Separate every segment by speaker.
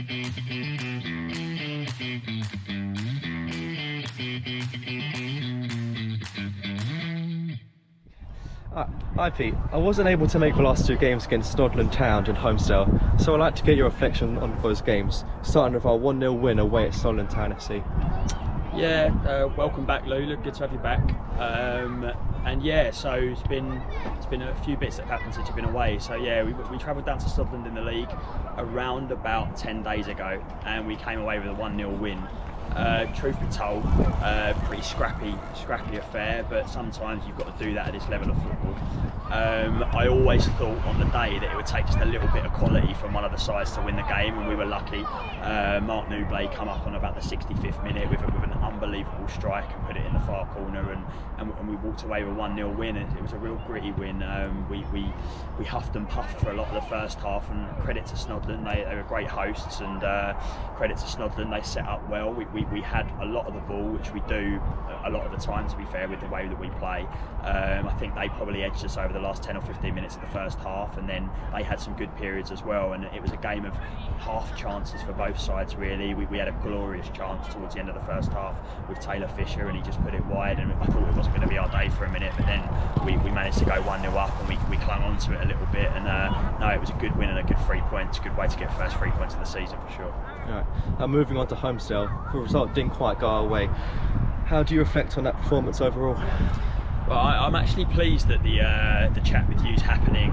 Speaker 1: Hi Pete, I wasn't able to make the last two games against Snodland Town and Holmsdale, so I'd like to get your reflection on those games, starting with our 1-0 win away at Snodland Town FC.
Speaker 2: Yeah, welcome back Lou, good to have you back. And yeah, so it's been a few bits that have happened since you've been away. So yeah, we travelled down to Snodland in the league around about 10 days ago, and we came away with a 1-0 win. Truth be told, pretty scrappy affair, but sometimes you've got to do that at this level of football. I always thought on the day that it would take just a little bit of quality from one of the sides to win the game, and we were lucky. Mark Newblay come up on about the 65th minute with an unbelievable strike and put it in the far corner, and we walked away with a 1-0 win. It was a real gritty win. We huffed and puffed for a lot of the first half, and credit to Snodland, they were great hosts, and credit to Snodland, they set up well. We had a lot of the ball, which we do a lot of the time, to be fair, with the way that we play. I think they probably edged us over the last 10 or 15 minutes of the first half, and then they had some good periods as well, and it was a game of half chances for both sides really. We had a glorious chance towards the end of the first half with Taylor Fisher, and he just put it wide, and I thought it wasn't going to be our day for a minute, but then we managed to go 1-0 up, and we clung on to it a little bit, and no, it was a good win and a good 3 points, good way to get first 3 points of the season for sure.
Speaker 1: Right. Moving on to Holmsdale, the result didn't quite go our way. How do you reflect on that performance overall?
Speaker 2: Well, I'm actually pleased that the chat with you is happening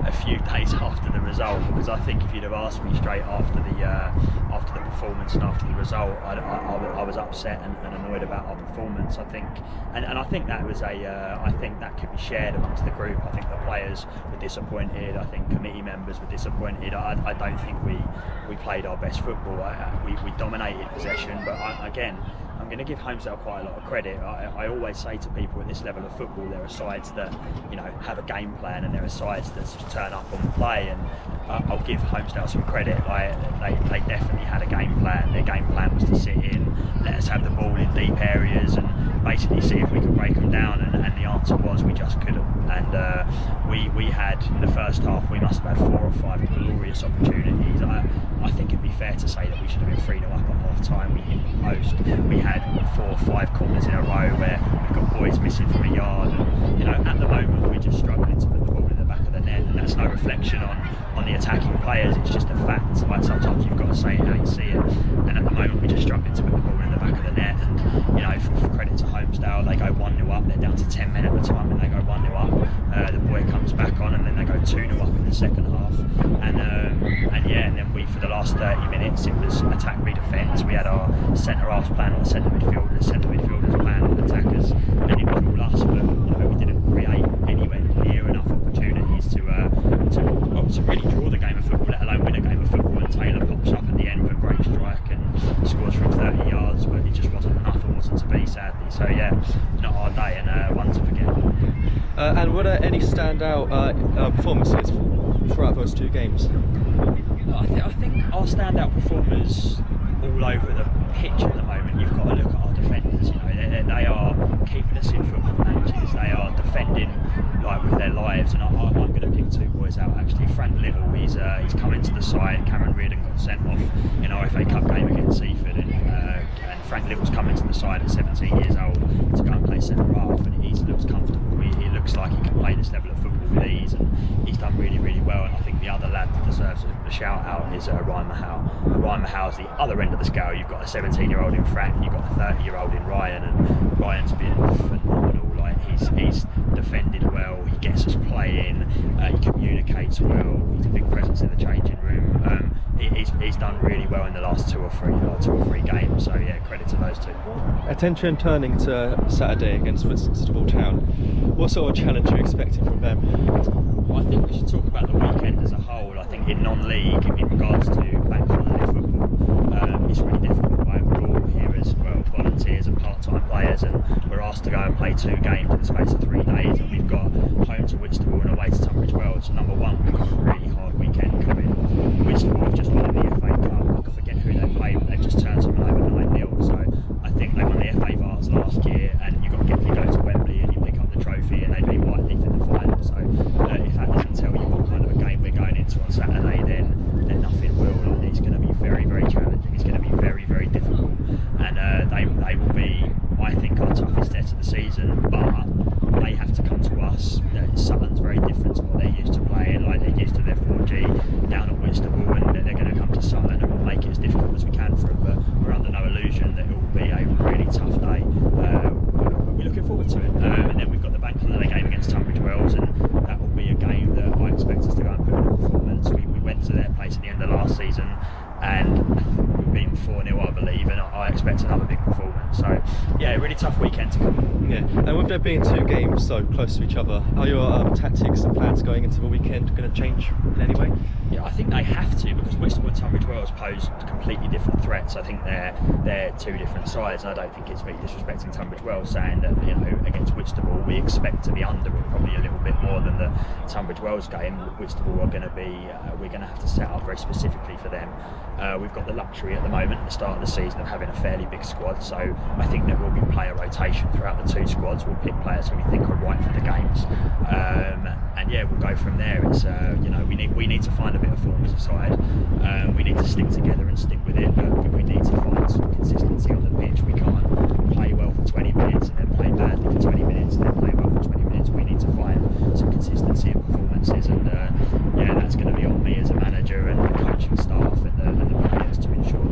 Speaker 2: a few days after the result, because I think if you'd have asked me straight after the performance and after the result, I was upset and annoyed about our performance. I think, and I think that was I think that could be shared amongst the group. I think the players were disappointed. I think committee members were disappointed. I don't think we played our best football. We dominated possession, but I'm going to give Holmesdale quite a lot of credit. I always say to people at this level of football, there are sides that have a game plan, and there are sides that just turn up and play. And I'll give Holmesdale some credit. They definitely had a game plan. Their game plan was to sit in, let us have the ball in deep areas, and basically see if we could break them down. And the answer was we just couldn't. And we had in the first half, we must have had 4 or 5 glorious opportunities. I think it'd be fair to say that we should have been 3-0 up at half time. We hit the post. We had 4 or 5 corners in a row where we've got boys missing from a yard, and at the moment we're just struggling to put the ball in the back of the net, and that's no reflection on the attacking players. It's just a fact. Like, sometimes you've got to say it how you see it, and at the moment we're just struggling to put the ball in the back of the net. And for credit to Holmesdale, they go 1-0 up. They're down to 10 men at the time, and they go 1-0 up. The boy comes back on, and then they go 2-0 up in the second half. And then we, for the last 30 minutes, it was attack, re-defence. We had our centre halves plan on the centre midfielders plan on attackers, and it was all us. But we didn't create anywhere near enough opportunities to really draw the game of football, let alone win a game of football. And Taylor pops up at the end with a great strike and scores from 30 yards, but it just wasn't enough and wasn't to be, sadly. So yeah, not our day, and one to forget.
Speaker 1: And were there any standout performances throughout those 2 games?
Speaker 2: I think our standout performers all over the pitch at the moment, you've got to look at our defenders. They are keeping us in football matches. They are defending with their lives, and I'm going to pick 2 boys out actually. Frank Little, he's come into the side. Cameron Reardon got sent off in our FA Cup game against Seaford, and Frank Little's come into the side at 17 years old to go and play centre half, and he looks comfortable. He looks like he can play this level of football with ease, and he's done really, really well. And I think the other lad that deserves a shout out is Ryan Mahal. Ryan Mahal's the other end of the scale. You've got a 17-year-old in Frank, you've got a 30-year-old in Ryan, and Ryan's been phenomenal. He's defended well, he gets us playing, he communicates well, he's a big presence in the changing room. He's done really well in the last 2 or 3 games, so yeah, credit to those 2.
Speaker 1: Attention turning to Saturday against Whitstable Town. What sort of challenge are you expecting from them?
Speaker 2: Well, I think we should talk about the weekend as a whole. I think in non-league, in regards to bank holiday football, it's really difficult. We're all here as well, volunteers and part-time players, and we're asked to go and play 2 games in the space of 3 days, and we've got home to Whitstable and away to Tunbridge Wells. So number one, we've got a really hard weekend coming. Whitstable have just won the FA Cup. I forget who they played, but they've just turned something over 9-0. So I think they won the FA Vars last year, and you go to Wembley and you pick up the trophy, and they beat Whiteleaf in the final. So if that doesn't tell you what kind of a game we're going into on Saturday, then nothing will. It's going to be very, very
Speaker 1: hear. And with there being 2 games so close to each other, are your tactics and plans going into the weekend going to change in any way?
Speaker 2: Yeah, I think they have to, because Whitstable and Tunbridge Wells pose completely different threats. I think they're 2 different sides, and I don't think it's me disrespecting Tunbridge Wells saying that, you know, against Whitstable we expect to be under it probably a little bit more than the Tunbridge Wells game. Whitstable are going to be, we're going to have to set up very specifically for them. We've got the luxury at the moment, at the start of the season, of having a fairly big squad, so I think there will be player rotation throughout the 2 squads. We'll pick players who we think are right for the games, and yeah, we'll go from there. It's you know, we need to find a bit of form as a side. We need to stick together and stick with it, but we need to find some consistency on the pitch. We can't play well for 20 minutes and then play badly for 20 minutes and then play well for 20 minutes. We need to find some consistency in performances, and yeah, that's going to be on me as a manager and the coaching staff and the players to ensure